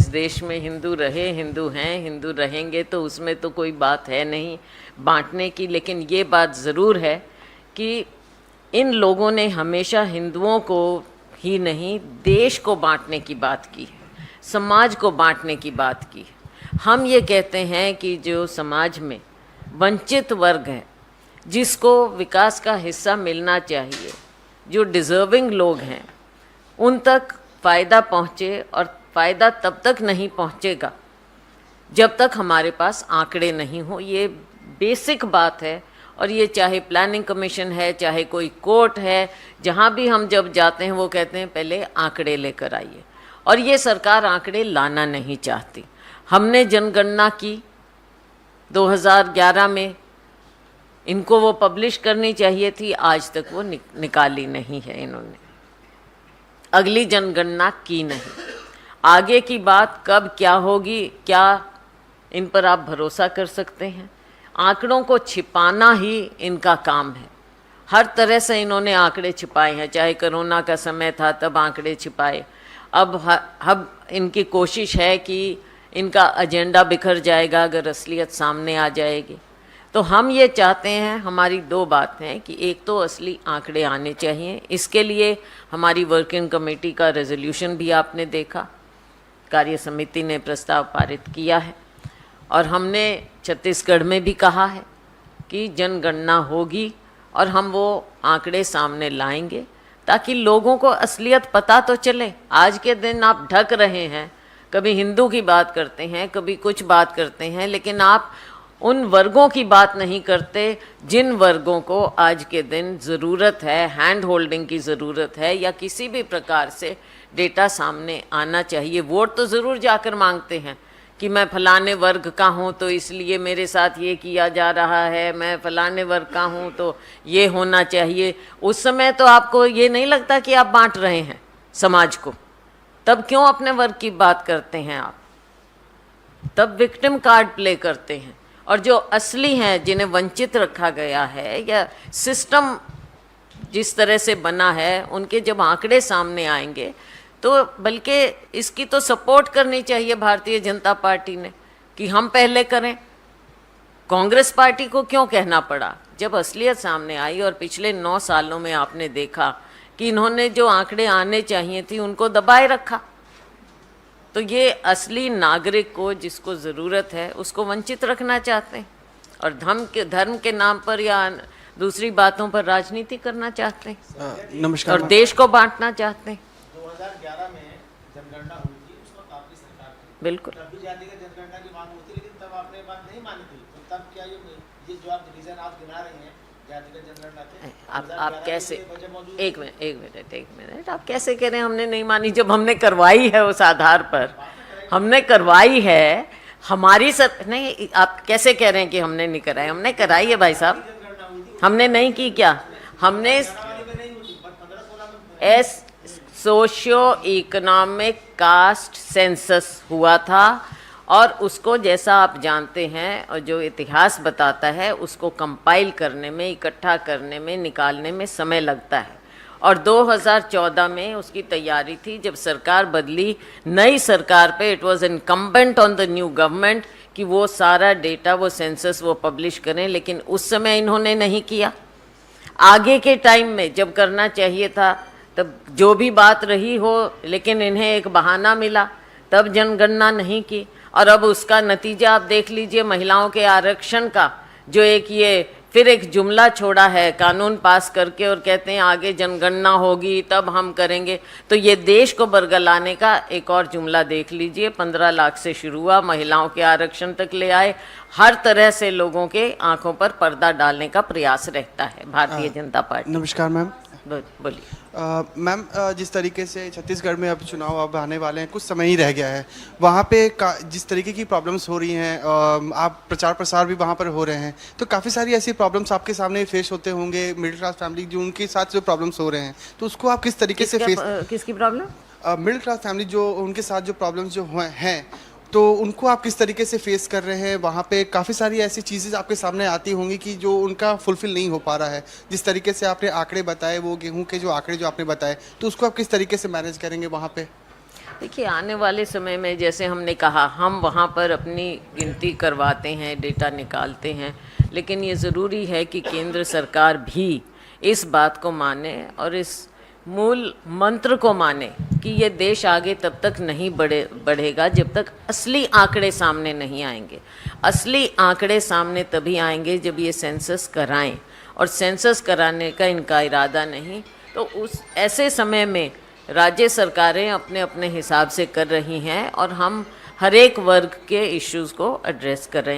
देश में हिंदू रहे, हिंदू हैं, हिंदू रहेंगे, तो उसमें तो कोई बात है नहीं बांटने की। लेकिन ये बात ज़रूर है कि इन लोगों ने हमेशा हिंदुओं को ही नहीं, देश को बांटने की बात की है, समाज को बांटने की बात की है। हम ये कहते हैं कि जो समाज में वंचित वर्ग है, जिसको विकास का हिस्सा मिलना चाहिए, जो डिज़र्विंग लोग हैं, उन तक फ़ायदा पहुँचे। और फ़ायदा तब तक नहीं पहुँचेगा जब तक हमारे पास आंकड़े नहीं हो। ये बेसिक बात है। और ये चाहे प्लानिंग कमीशन है, चाहे कोई कोर्ट है, जहाँ भी हम जब जाते हैं वो कहते हैं पहले आंकड़े लेकर आइए। और ये सरकार आंकड़े लाना नहीं चाहती। हमने जनगणना की 2011 में, इनको वो पब्लिश करनी चाहिए थी, आज तक वो निकाली नहीं है इन्होंने। अगली जनगणना की नहीं। आगे की बात कब क्या होगी, क्या इन पर आप भरोसा कर सकते हैं? आंकड़ों को छिपाना ही इनका काम है। हर तरह से इन्होंने आंकड़े छिपाए हैं। चाहे कोरोना का समय था तब आंकड़े छिपाए। अब इनकी कोशिश है कि इनका एजेंडा बिखर जाएगा अगर असलियत सामने आ जाएगी। तो हम ये चाहते हैं, हमारी दो बातें हैं कि एक तो असली आंकड़े आने चाहिए। इसके लिए हमारी वर्किंग कमेटी का रेजोल्यूशन भी आपने देखा, कार्य समिति ने प्रस्ताव पारित किया है। और हमने छत्तीसगढ़ में भी कहा है कि जनगणना होगी और हम वो आंकड़े सामने लाएंगे ताकि लोगों को असलियत पता तो चले। आज के दिन आप ढक रहे हैं, कभी हिंदू की बात करते हैं, कभी कुछ बात करते हैं, लेकिन आप उन वर्गों की बात नहीं करते जिन वर्गों को आज के दिन ज़रूरत है, हैंड होल्डिंग की ज़रूरत है, या किसी भी प्रकार से डेटा सामने आना चाहिए। वोट तो ज़रूर जाकर मांगते हैं कि मैं फलाने वर्ग का हूँ तो इसलिए मेरे साथ ये किया जा रहा है, मैं फलाने वर्ग का हूँ तो ये होना चाहिए। उस समय तो आपको ये नहीं लगता कि आप बांट रहे हैं समाज को, तब क्यों अपने वर्ग की बात करते हैं आप? तब विक्टिम कार्ड प्ले करते हैं। और जो असली हैं, जिन्हें वंचित रखा गया है या सिस्टम जिस तरह से बना है, उनके जब आंकड़े सामने आएंगे तो बल्कि इसकी तो सपोर्ट करनी चाहिए भारतीय जनता पार्टी ने कि हम पहले करें। कांग्रेस पार्टी को क्यों कहना पड़ा जब असलियत सामने आई? और पिछले 9 सालों में आपने देखा कि इन्होंने जो आंकड़े आने चाहिए थी उनको दबाए रखा। तो ये असली नागरिक को, जिसको ज़रूरत है, उसको वंचित रखना चाहते हैं और धर्म के नाम पर या दूसरी बातों पर राजनीति करना चाहते हैं। नमस्कार। और देश को बांटना चाहते हैं। 2011 में जनगणना हुई थी, उसको आपकी सरकार थी। बिल्कुल। तब भी जातिगत जनगणना की मांग हुई थी, लेकिन तब आपने बात नहीं मानी थी। तो तब क्या ये जो आप रीजन आप गिना रही हैं जातिगत जनगणना के, आप कैसे, एक मिनट आप कैसे कह रहे हैं हमने नहीं मानी? जब हमने करवाई है उस आधार पर, हमने करवाई है हमारी नहीं, आप कैसे कह रहे हैं कि हमने नहीं कराई? हमने कराई है भाई साहब। हमने नहीं की क्या? हमने सोशियो इकोनॉमिक कास्ट सेंसस हुआ था और उसको, जैसा आप जानते हैं और जो इतिहास बताता है, उसको कंपाइल करने में, इकट्ठा करने में, निकालने में समय लगता है। और 2014 में उसकी तैयारी थी। जब सरकार बदली, नई सरकार पे it was incumbent on the new government कि वो सारा डेटा, वो सेंसस वो पब्लिश करें, लेकिन उस समय इन्होंने नहीं किया। आगे के टाइम में जब करना चाहिए था तब जो भी बात रही हो, लेकिन इन्हें एक बहाना मिला, तब जनगणना नहीं की। और अब उसका नतीजा आप देख लीजिए, महिलाओं के आरक्षण का जो ये फिर एक जुमला छोड़ा है कानून पास करके, और कहते हैं आगे जनगणना होगी तब हम करेंगे। तो ये देश को बरगलाने का एक और जुमला देख लीजिए। 15 लाख से शुरू हुआ, महिलाओं के आरक्षण तक ले आए। हर तरह से लोगों के आंखों पर पर्दा डालने का प्रयास रहता है भारतीय जनता पार्टी। नमस्कार मैम। बोलिए मैम, जिस तरीके से छत्तीसगढ़ में अब चुनाव अब आने वाले हैं, कुछ समय ही रह गया है, वहाँ पे जिस तरीके की प्रॉब्लम्स हो रही हैं, आप प्रचार प्रसार भी वहाँ पर हो रहे हैं, तो काफ़ी सारी ऐसी प्रॉब्लम्स आपके सामने फेस होते होंगे। मिडिल क्लास फैमिली जो उनके साथ जो प्रॉब्लम्स हो रहे हैं, तो उसको आप किस तरीके से फेस, किसकी प्रॉब्लम? मिडिल क्लास फैमिली जो उनके साथ जो प्रॉब्लम्स जो हैं, तो उनको आप किस तरीके से फेस कर रहे हैं? वहाँ पे काफ़ी सारी ऐसी चीज़ें आपके सामने आती होंगी कि जो उनका फुलफिल नहीं हो पा रहा है। जिस तरीके से आपने आंकड़े बताए, वो गेहूं के जो आंकड़े जो आपने बताए, तो उसको आप किस तरीके से मैनेज करेंगे वहाँ पे? देखिए, आने वाले समय में जैसे हमने कहा, हम वहाँ पर अपनी गिनती करवाते हैं, डेटा निकालते हैं, लेकिन ये ज़रूरी है कि केंद्र सरकार भी इस बात को माने और इस मूल मंत्र को माने कि ये देश आगे तब तक नहीं बढ़ेगा जब तक असली आंकड़े सामने नहीं आएंगे। असली आंकड़े सामने तभी आएंगे जब ये सेंसस कराएं, और सेंसस कराने का इनका इरादा नहीं, तो उस ऐसे समय में राज्य सरकारें अपने अपने हिसाब से कर रही हैं और हम हर एक वर्ग के इश्यूज़ को एड्रेस कर रहे हैं।